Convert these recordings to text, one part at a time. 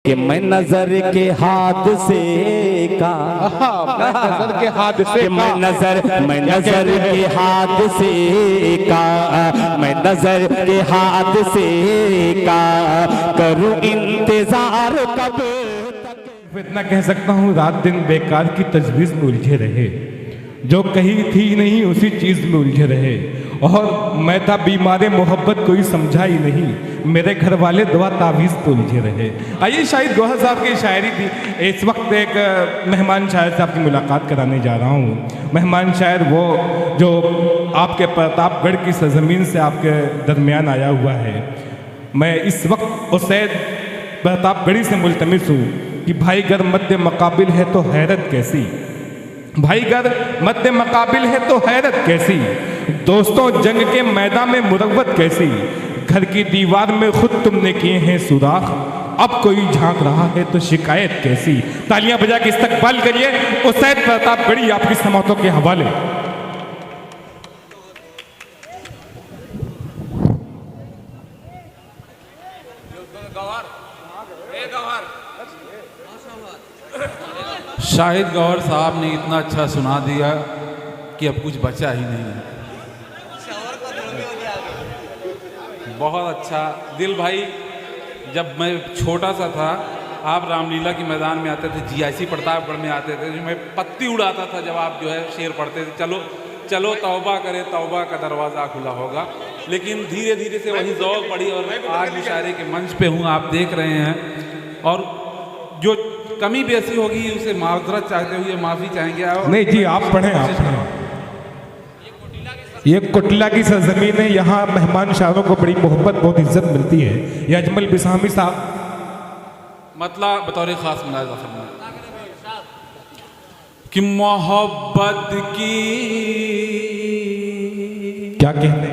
कि मैं नजर के हादसे का, मैं नजर के हादसे कि मैं नजर के हादसे का, मैं नजर के हादसे का करूं इंतजार कब तक। इतना कह सकता हूँ, रात दिन बेकार की तजवीज़ में उलझे रहे, जो कहीं थी नहीं उसी चीज़ में उलझे रहे, और मैं था बीमारे मोहब्बत कोई समझा ही नहीं, मेरे घर वाले दवा तावीज़ पे उलझे रहे। आइए शाहिद गौहर साहब की शायरी थी। इस वक्त एक मेहमान शायर से आपकी मुलाकात कराने जा रहा हूँ। मेहमान शायर वो जो आपके प्रतापगढ़ की सरजमीन से आपके दरमियान आया हुआ है। मैं इस वक्त उसैद प्रतापगढ़ी से मुल्तमिस हूँ कि भाई गर मद्दे मकाबिल है तो हैरत कैसी, भाई गर मद्दे मकाबिल है तो हैरत कैसी, दोस्तों जंग के मैदान में मुरव्वत कैसी, घर की दीवार में खुद तुमने किए हैं सुराख, अब कोई झांक रहा है तो शिकायत कैसी। तालियां बजा के इस्तकबाल करिए उसैद प्रतापगढ़ी आपकी समातों के हवाले। शाहिद गौहर साहब ने इतना अच्छा सुना दिया कि अब कुछ बचा ही नहीं है। बहुत अच्छा। दिल भाई, जब मैं छोटा सा था आप रामलीला के मैदान में आते थे, जीआईसी प्रतापगढ़ में आते थे, मैं पत्ती उड़ाता था जब आप जो है शेर पढ़ते थे, चलो चलो तौबा करे तौबा का दरवाज़ा खुला होगा। लेकिन धीरे धीरे से वही ज़ौक़ बढ़ी और आज मुशायरे के मंच पे हूँ, आप देख रहे हैं। और जो कमी भी ऐसी होगी उसे माजरत चाहते हुए माफ़ी चाहेंगे। नहीं जी, आप पढ़ें, आप पढ़ें। ये कुटला की सरजमीन है, यहाँ मेहमान शायरों को बड़ी मोहब्बत बहुत इज्जत मिलती है। ये अजमल बिसामी साहब मतलब बतौर ख़ास मुलाज़ा फरमाएं कि मोहब्बत की क्या कहते,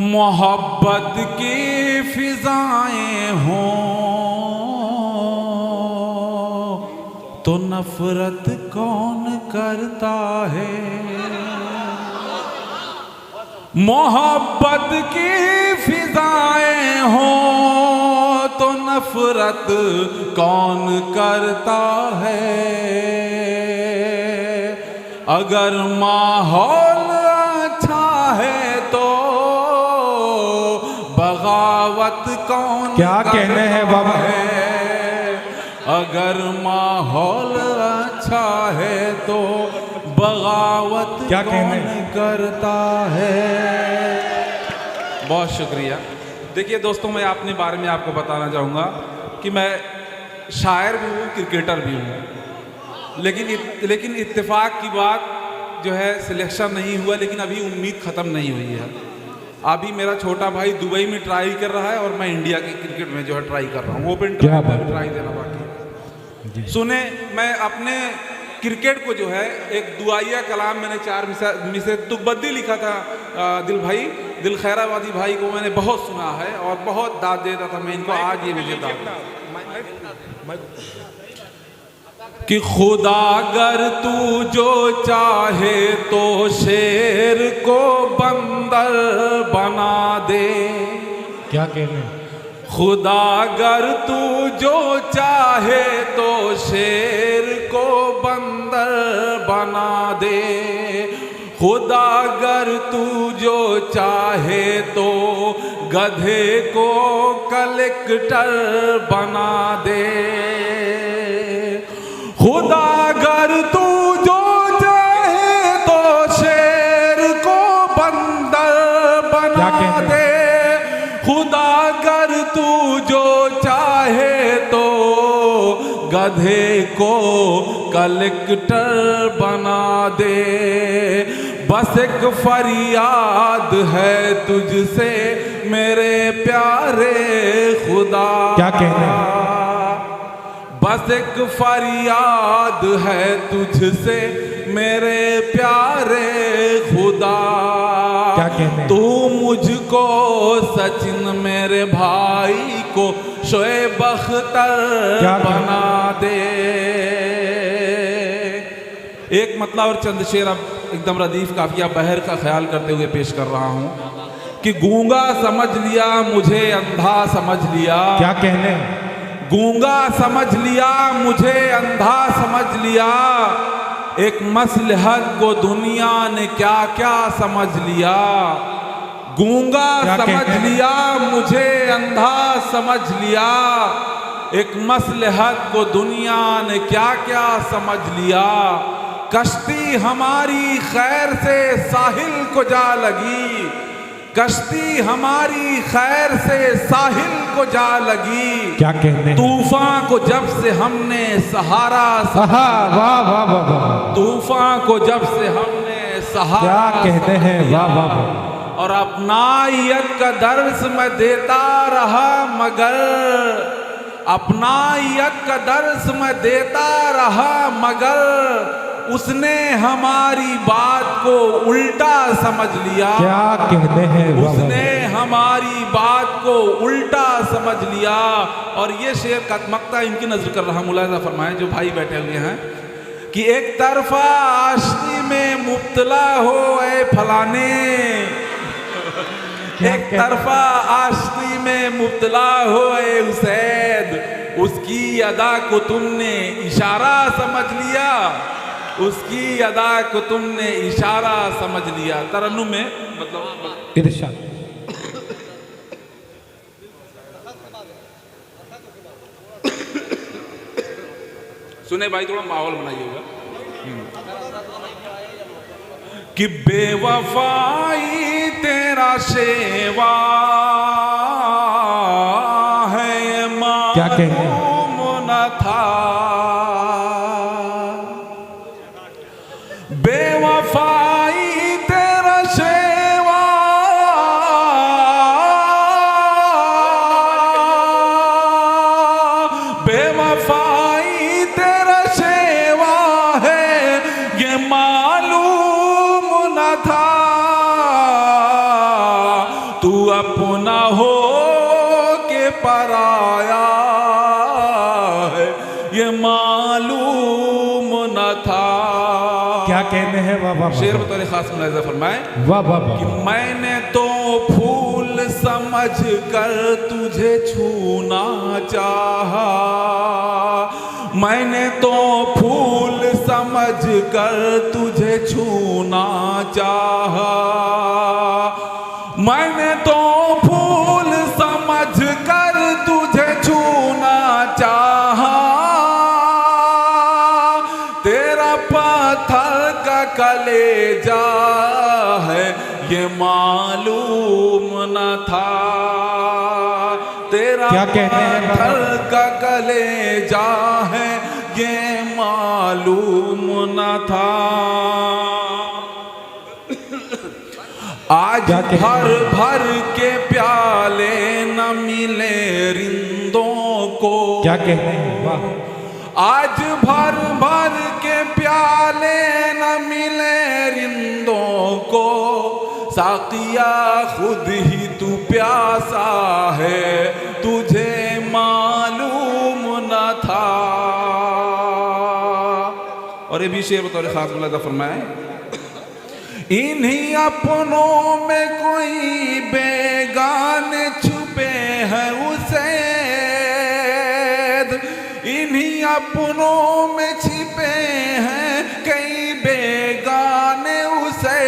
मोहब्बत की फिजाएं हों तो नफरत कौन करता है, मोहब्बत की फिजाएं हों तो नफरत कौन करता है, अगर माहौल अच्छा है तो बगावत कौन क्या कहने हैं बाबा, अगर माहौल अच्छा है तो बगावत क्या कौन कहने करता है। बहुत शुक्रिया। देखिए दोस्तों, मैं अपने बारे में आपको बताना चाहूँगा कि मैं शायर भी हूँ, क्रिकेटर भी हूँ, लेकिन इत्तेफाक की बात जो है सिलेक्शन नहीं हुआ, लेकिन अभी उम्मीद ख़त्म नहीं हुई है। अभी मेरा छोटा भाई दुबई में ट्राई कर रहा है और मैं इंडिया के क्रिकेट में जो है ट्राई कर रहा हूँ, ओपन ट्राई देना बाकी है। सुने, मैं अपने क्रिकेट को जो है एक दुआया कलाम मैंने 4 मिसरे तुकबद्दी लिखा था दिल भाई, दिल खैराबादी भाई को मैंने बहुत सुना है और बहुत दाद देता था मैं इनको, आज ये मुझे दाद कि खुदा अगर तू जो चाहे तो शेर को बंदर बना दे, क्या कहने, खुदा अगर तू जो चाहे तो शेर को बंदर बना दे, खुदा अगर तू जो चाहे तो गधे को कलेक्टर बना दे, खुदा अगर तू जो चाहे तो शेर को बंदर बना दे, खुदा अगर तू जो चाहे तो गधे को कलेक्टर बना दे, बस एक फरियाद है तुझसे मेरे प्यारे खुदा, क्या कहना, बस एक फरियाद है तुझसे मेरे प्यारे खुदा, क्या कहने, तू मुझको सचिन मेरे भाई को शोएब अख्तर बना दे। एक मतलब और चंद शेर अब एकदम रदीफ काफिया बहर का ख्याल करते हुए पेश कर रहा हूँ कि गूंगा समझ लिया मुझे अंधा समझ लिया, क्या कहने, गूंगा समझ लिया मुझे, अंधा समझ लिया, एक मसलहत को दुनिया ने क्या क्या समझ लिया। गूंगा समझ लिया मुझे, अंधा समझ लिया, एक मसलहत को दुनिया ने क्या क्या समझ लिया। कश्ती हमारी खैर से साहिल को जा लगी, कश्ती हमारी खैर से साहिल को जा लगी। क्या कहते हैं? तूफान को जब से हमने सहारा, वाह वाह वाह वाह, तूफान को जब से हमने सहारा, क्या कहते हैं? वाह वाह वाह। और अपनायत का दर्स मैं देता रहा मगर, अपनायत का दर्स मैं देता रहा मगर, उसने हमारी बात को उल्टा समझ लिया। क्या कहते हैं? उसने हमारी बात को उल्टा समझ लिया। और ये शेर का मक्ता इनकी नजर कर रहा, मुलाहिजा फरमाएं जो भाई बैठे हुए हैं, कि एक तरफा आशिकी में मुब्तला हो ए फलाने, एक तरफा आशिकी में मुब्तला हो ए हुसैन, उसकी अदा को तुमने इशारा समझ लिया, उसकी अदा को तुमने इशारा समझ लिया। तरन्नुम में मतलब इरशाद। सुने भाई, थोड़ा माहौल बनाइएगा। कि बेवफाई तेरा शेवा है, क्या कहते हैं? मालूम न था, बेवफाई तेरा शेवा, बेवफाई तेरा शेवा है, ये मालूम न था। तू अपना हो के पराया है, ये मालूम न था। क्या कहते हैं? वाह वाह। शेर बतौर खास मुलाहिजा फरमाए, वाह वाह वाह। कि मैंने तो फूल समझ कर तुझे छूना चाहा, मैंने तो फूल समझ कर तुझे छूना चाहा, मैंने तो फूल समझ कर तुझे छूना चाहा, तेरा पत्थर का कलेजा है, ये मालूम न था। तेरा क्या कहते हैं? पत्थर का कलेजा है, ये मालूम न था। आज भर भर के प्याले न मिले रिंदों को। क्या कहते हैं? वाह। आज भर भर के प्याले न मिले रिंदों को, साकिया खुद ही तू प्यासा है, तुझे मालूम न था। और ये भी शेर बतौर खास मुलाहिजा फरमाए, इन्हीं अपनों में कोई बेगाने छुपे हैं उसे, इन्हीं अपनों में छिपे हैं कई बेगाने उसे,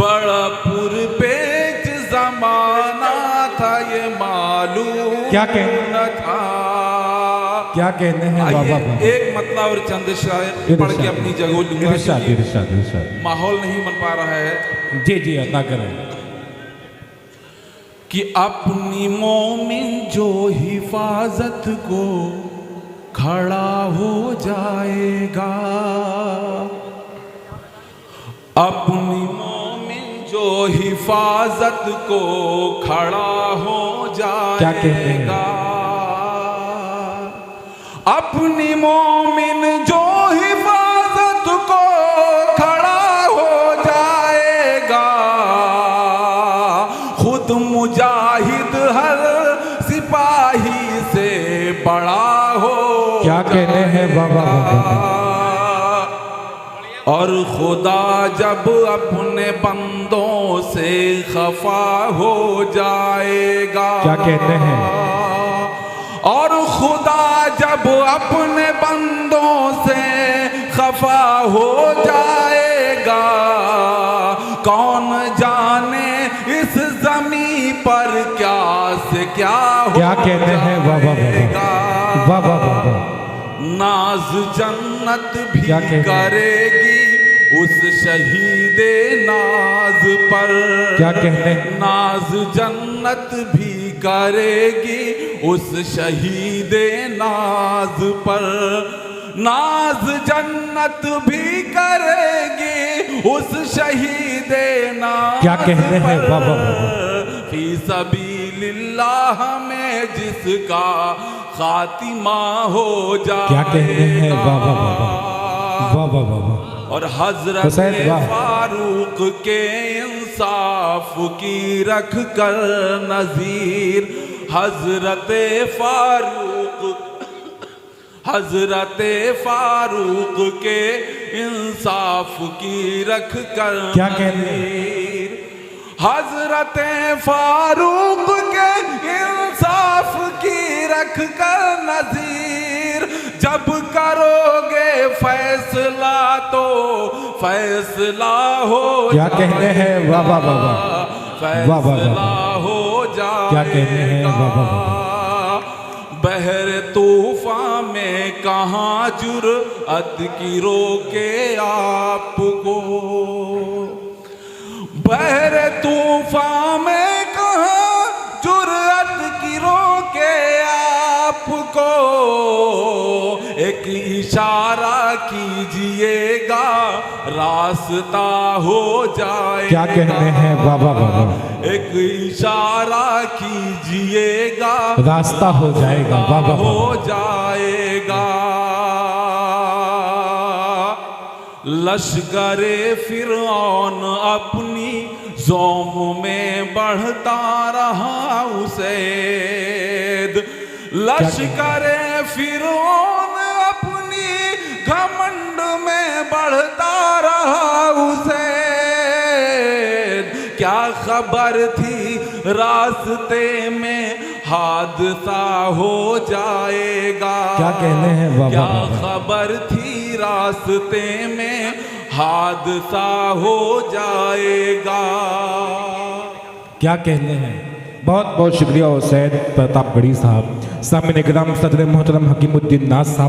बड़ा पुरपेच जमाना था, ये मालूम क्या न था। क्या कहते हैं? वाह वाह वाह। एक मतलब और चंद शायर पढ़ के अपनी जगह लूंगा, इरशाद इरशाद इरशाद। माहौल नहीं बन पा रहा है। जी जी, अता करें। कि अपनी मोमिन जो हिफाजत को खड़ा हो जाएगा, अपनी मोमिन जो हिफाजत को खड़ा हो जाएगा, अपनी मोमिन जो हिफाजत को खड़ा हो जाएगा, खुद मुजाहिद हर सिपाही से बड़ा हो। क्या कहते हैं? बाबा और खुदा जब अपने बंदों से खफा हो जाएगा, क्या कहते हैं? और खुदा जब अपने बंदों से खफा हो जाएगा, कौन जाने इस जमीन पर क्या से क्या हो क्या कहते हैं? वाह वाह जाएगा। वाह वाह वाह वाह। नाज जन्नत भी क्या कहते हैं? करेगी उस शहीदे नाज पर। क्या कहते हैं? नाज जन्नत भी करेगी उस शहीदे नाज पर। नाज जन्नत भी करेगी उस शहीदे नाज क्या कहते हैं? वाह वाह वाह वाह। फी सबीलिल्लाह में जिसका खातिमा हो जाएगा। क्या कहते हैं? वाह वाह वाह वाह वाह वाह वाह वाह। और हजरत हुसैन, वाह। फारूक के इंसाफ की रख कर नजीर। हजरत फारूक के इंसाफ की रख कर क्या कहते हैं? नजीर। हजरत फारूक के इंसाफ की रख कर नजीर। जब करोगे फैसला तो फैसला हो क्या कहते हैं? वाह वाह वाह वाह। वाह वाह वाह। फैसला हो जाएगा। क्या कहते हैं? वाह वाह वाह। बहर तूफान में कहाँ जुर्अत की रोके आपको। बहर तूफान में कहाँ जुर्अत की रोके आपको। एक इशारा कीजिएगा रास्ता हो जाएगा। क्या कहते हैं? वाह वाह वाह वाह। एक इशारा कीजिएगा रास्ता हो जाएगा। वाह वाह वाह। हो जाएगा। लश्करे फिरौन अपनी ज़ौम में बढ़ता रहा उसैद। लश्करे फिरौन अपनी घमंड में बढ़ता रहा उसैद। क्या खबर थी रास्ते में हादसा हो जाएगा। क्या कहते हैं? वाह क्या वाह वाह। खबर थी रास्ते में हादसा हो जाएगा। क्या कहते हैं? बहुत बहुत शुक्रिया हुसैन प्रतापगढ़ी साहब। सामने ग्राम सदर मोहतरम हकीमुद्दीन नाज साहब।